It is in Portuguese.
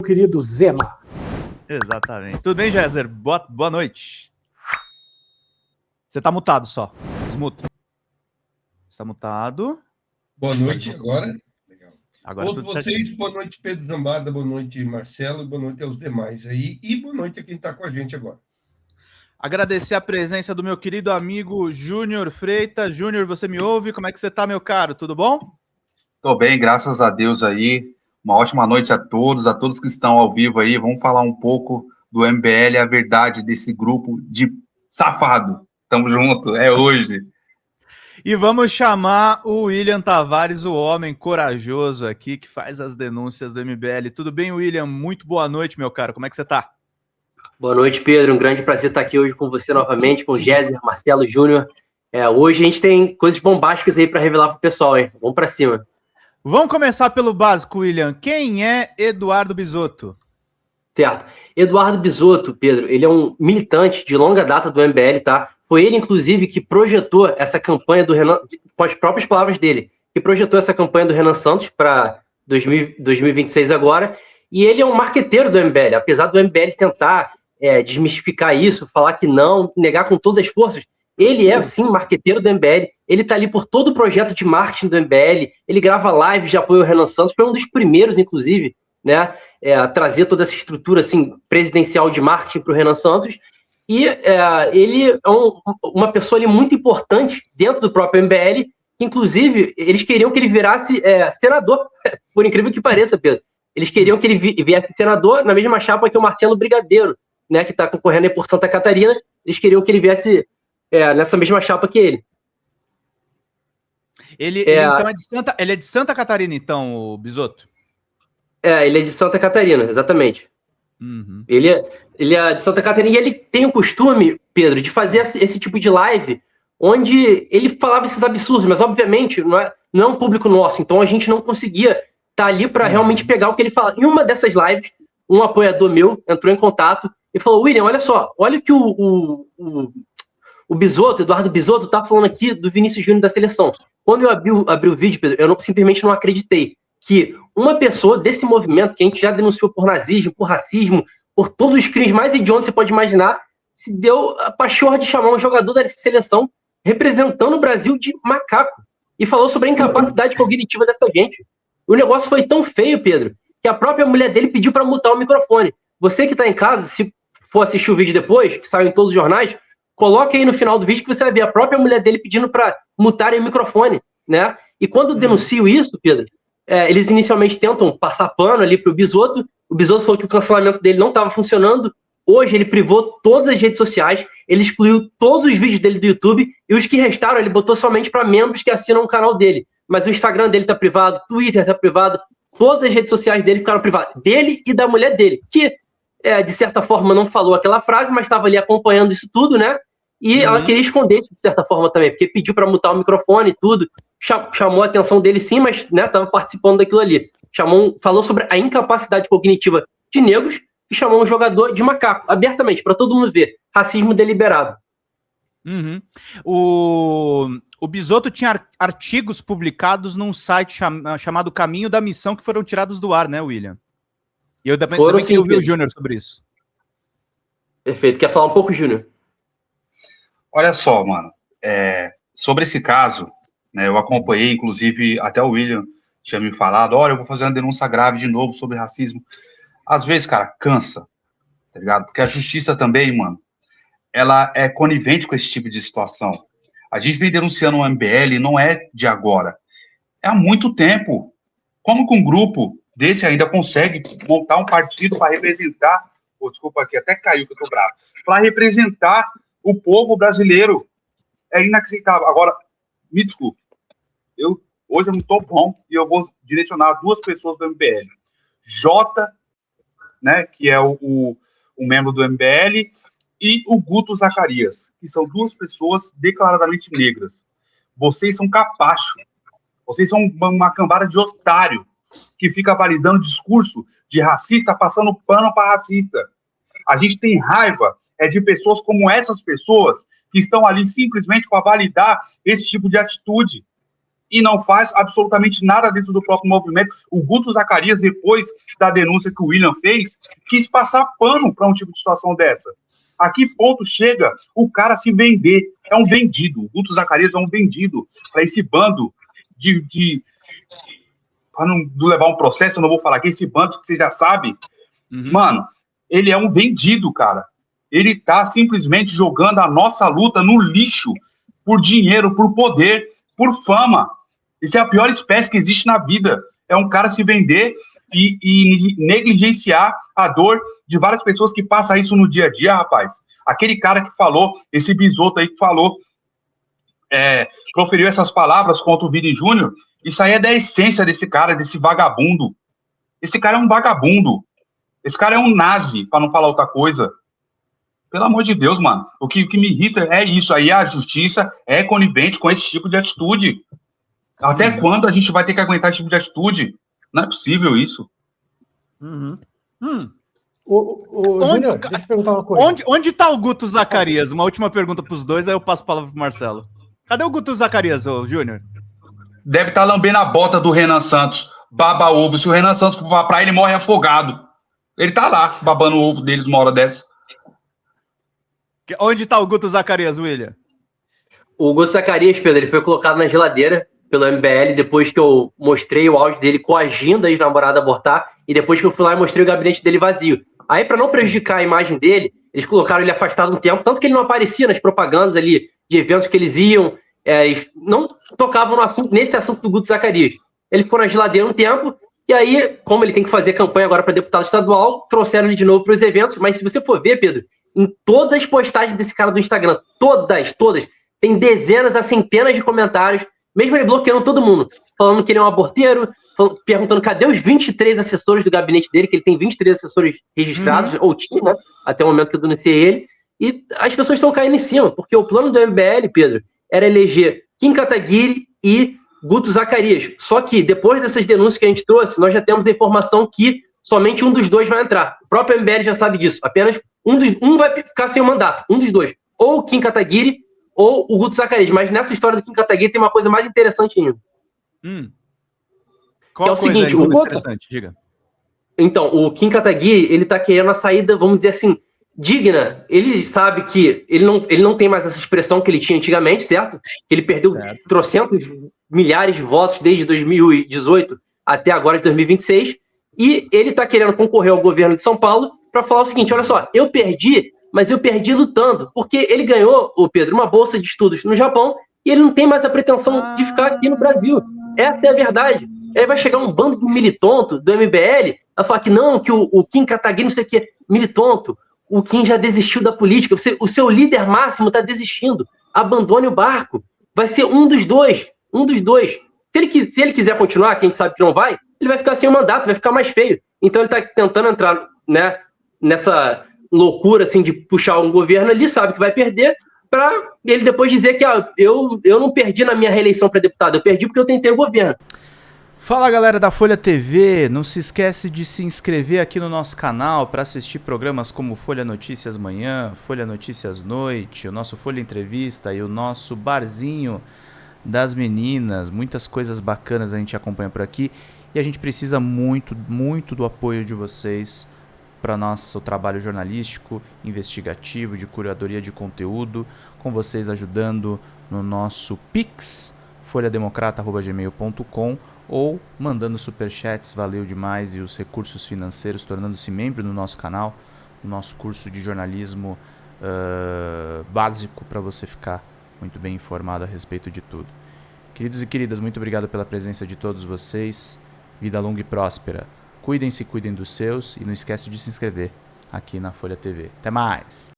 querido Zema. Exatamente. Tudo bem, Géser? Boa noite. Você tá mutado só. Desmuta. Você tá mutado. Boa noite agora. Legal. Agora Outro tudo vocês, certinho. boa noite, Pedro Zambarda, boa noite, Marcelo, boa noite aos demais aí, e boa noite a quem está com a gente agora. Agradecer a presença do meu querido amigo Júnior Freitas. Júnior, você me ouve? Como é que você tá, meu caro? Tudo bom? Tô bem, graças a Deus aí. Uma ótima noite a todos que estão ao vivo aí. Vamos falar um pouco do MBL, a verdade desse grupo de safado. Tamo junto, é hoje. E vamos chamar o William Tavares, o homem corajoso aqui, que faz as denúncias do MBL. Tudo bem, William? Muito boa noite, meu caro. Como é que você tá? Boa noite, Pedro. Um grande prazer estar aqui hoje com você novamente, com o Géser, Marcelo, Júnior. Hoje a gente tem coisas bombásticas aí para revelar pro pessoal, hein? Vamos para cima. Vamos começar pelo básico, William. Quem é Eduardo Bisotto? Certo. Eduardo Bisotto, Pedro, ele é um militante de longa data do MBL, tá? Foi ele, inclusive, que projetou essa campanha do Renan, com as próprias palavras dele, que projetou essa campanha do Renan Santos para 2026 agora, e ele é um marqueteiro do MBL, apesar do MBL tentar desmistificar isso, falar que não, negar com todas as forças, ele é, sim, marqueteiro do MBL, ele tá ali por todo o projeto de marketing do MBL, ele grava lives de apoio ao Renan Santos, foi um dos primeiros, inclusive, né, a trazer toda essa estrutura assim, presidencial de marketing para o Renan Santos, e ele é uma pessoa ali, muito importante dentro do próprio MBL, que inclusive eles queriam que ele virasse senador, por incrível que pareça, Pedro. Eles queriam que ele viesse senador na mesma chapa que o Marcelo Brigadeiro, né, que está concorrendo aí por Santa Catarina, eles queriam que ele viesse nessa mesma chapa que ele. Ele então ele é de Santa Catarina, então, o Bisotto? Ele é de Santa Catarina, exatamente. Uhum. Ele é de Santa Catarina e ele tem o costume, Pedro, de fazer esse tipo de live onde ele falava esses absurdos, mas obviamente não é um público nosso, então a gente não conseguia estar ali para realmente pegar o que ele fala. Em uma dessas lives, um apoiador meu entrou em contato e falou: William, olha só, olha o que o Bisotto, Eduardo Bisotto, tá falando aqui do Vinícius Júnior da seleção. Quando eu abri o vídeo, Pedro, eu simplesmente não acreditei que uma pessoa desse movimento, que a gente já denunciou por nazismo, por racismo, por todos os crimes mais hediondos que você pode imaginar, se deu a pachorra de chamar um jogador da seleção representando o Brasil de macaco e falou sobre a incapacidade cognitiva dessa gente. O negócio foi tão feio, Pedro, que a própria mulher dele pediu para mutar o microfone. Você que está em casa, se for assistir o vídeo depois, que saiu em todos os jornais, coloque aí no final do vídeo que você vai ver a própria mulher dele pedindo para mutarem o microfone, né? E quando denuncio isso, Pedro, eles inicialmente tentam passar pano ali para o Bisotto falou que o cancelamento dele não estava funcionando, hoje ele privou todas as redes sociais, ele excluiu todos os vídeos dele do YouTube, e os que restaram ele botou somente para membros que assinam o canal dele, mas o Instagram dele está privado, o Twitter está privado, todas as redes sociais dele ficaram privadas, dele e da mulher dele, que de certa forma não falou aquela frase, mas estava ali acompanhando isso tudo, né? E ela queria esconder de certa forma também, porque pediu para mutar o microfone e tudo, chamou a atenção dele sim, mas estava participando daquilo ali. Falou sobre a incapacidade cognitiva de negros e chamou um jogador de macaco, abertamente, para todo mundo ver. Racismo deliberado. Uhum. O Bisotto tinha artigos publicados num site chamado Caminho da Missão que foram tirados do ar, né, William? E eu também queria ouvir o Júnior sobre isso. Perfeito. Quer falar um pouco, Júnior? Olha só, mano, sobre esse caso, né, eu acompanhei, inclusive, até o William tinha me falado, olha, eu vou fazer uma denúncia grave de novo sobre racismo. Às vezes, cara, cansa, tá ligado? Porque a justiça também, mano, ela é conivente com esse tipo de situação. A gente vem denunciando o MBL, não é de agora, é há muito tempo. Como que um grupo desse ainda consegue montar um partido para representar, desculpa aqui, até caiu que eu tô bravo, para representar o povo brasileiro? É inaceitável. Agora, me desculpe, hoje eu não estou bom e eu vou direcionar duas pessoas do MBL. Jota, né, que é o membro do MBL, e o Guto Zacarias, que são duas pessoas declaradamente negras. Vocês são capachos. Vocês são uma cambada de otário que fica validando discurso de racista, passando pano para racista. A gente tem raiva de pessoas como essas pessoas que estão ali simplesmente para validar esse tipo de atitude. e não faz absolutamente nada dentro do próprio movimento. O Guto Zacarias, depois da denúncia que o William fez, quis passar pano para um tipo de situação dessa. A que ponto chega o cara se vender? É um vendido. O Guto Zacarias é um vendido para esse bando para não levar um processo, eu não vou falar aqui, esse bando que você já sabe. Mano, ele é um vendido, cara. Ele tá simplesmente jogando a nossa luta no lixo por dinheiro, por poder, por fama. Isso é a pior espécie que existe na vida. É um cara se vender e negligenciar a dor de várias pessoas que passam isso no dia a dia, rapaz. Aquele cara que falou, esse bisoto aí que falou, proferiu essas palavras contra o Vini Júnior, isso aí é da essência desse cara, desse vagabundo. Esse cara é um vagabundo. Esse cara é um nazi, para não falar outra coisa. Pelo amor de Deus, mano. O que me irrita é isso. Aí a justiça é conivente com esse tipo de atitude. Até quando a gente vai ter que aguentar esse tipo de atitude? Não é possível isso. Júnior, deixa eu te perguntar uma coisa. Onde tá o Guto Zacarias? Uma última pergunta pros dois, aí eu passo a palavra pro Marcelo. Cadê o Guto Zacarias, Júnior? Deve estar lambendo a bota do Renan Santos. Baba ovo. Se o Renan Santos for pra praia, ele morre afogado. Ele tá lá, babando o ovo deles uma hora dessa. Onde tá o Guto Zacarias, William? O Guto Zacarias, Pedro, ele foi colocado na geladeira pelo MBL depois que eu mostrei o áudio dele coagindo a ex-namorada a abortar e depois que eu fui lá e mostrei o gabinete dele vazio. Aí, para não prejudicar a imagem dele, eles colocaram ele afastado um tempo, tanto que ele não aparecia nas propagandas ali de eventos que eles iam, não tocavam no assunto, nesse assunto do Guto Zacarias. Ele ficou na geladeira um tempo, e aí, como ele tem que fazer campanha agora para deputado estadual, trouxeram ele de novo para os eventos, mas se você for ver, Pedro, em todas as postagens desse cara do Instagram, todas, tem dezenas a centenas de comentários, mesmo ele bloqueando todo mundo, falando que ele é um aborteiro, perguntando cadê os 23 assessores do gabinete dele, que ele tem 23 assessores registrados, ou tinha, né, até o momento que eu denunciei ele, e as pessoas estão caindo em cima, porque o plano do MBL, Pedro, era eleger Kim Kataguiri e Guto Zacarias. Só que, depois dessas denúncias que a gente trouxe, nós já temos a informação que somente um dos dois vai entrar. O próprio MBL já sabe disso. Apenas um vai ficar sem o mandato. Um dos dois. Ou o Kim Kataguiri ou o Guto Zacarias. Mas nessa história do Kim Kataguiri tem uma coisa mais interessante ainda. Qual que é o seguinte, o Guto... Diga. Então, o Kim Kataguiri, ele tá querendo a saída, vamos dizer assim, digna. Ele sabe que ele não tem mais essa expressão que ele tinha antigamente, certo? Ele perdeu trocentos milhares de votos desde 2018 até agora de 2026. E ele tá querendo concorrer ao governo de São Paulo para falar o seguinte, olha só, eu perdi, mas eu perdi lutando, porque ele ganhou, o Pedro, uma bolsa de estudos no Japão e ele não tem mais a pretensão de ficar aqui no Brasil. Essa é a verdade. Aí vai chegar um bando de militonto do MBL a falar que não, que o Kim Kataguiri não sei o que, militonto, o Kim já desistiu da política, o seu líder máximo está desistindo, abandone o barco, vai ser um dos dois. Se ele quiser continuar, que a gente sabe que não vai, ele vai ficar sem o mandato, vai ficar mais feio. Então ele está tentando entrar, né, nessa loucura assim, de puxar um governo ali, sabe que vai perder, para ele depois dizer que eu não perdi na minha reeleição para deputado, eu perdi porque eu tentei o governo. Fala galera da Folha TV, não se esquece de se inscrever aqui no nosso canal para assistir programas como Folha Notícias Manhã, Folha Notícias Noite, o nosso Folha Entrevista e o nosso Barzinho das Meninas. Muitas coisas bacanas a gente acompanha por aqui e a gente precisa muito, muito do apoio de vocês para nosso trabalho jornalístico, investigativo, de curadoria de conteúdo, com vocês ajudando no nosso Pix, folhademocrata@gmail.com, ou mandando superchats, valeu demais, e os recursos financeiros, tornando-se membro do nosso canal, no nosso curso de jornalismo básico, para você ficar muito bem informado a respeito de tudo. Queridos e queridas, muito obrigado pela presença de todos vocês, vida longa e próspera, cuidem-se, cuidem dos seus, e não esquece de se inscrever aqui na Folha TV. Até mais!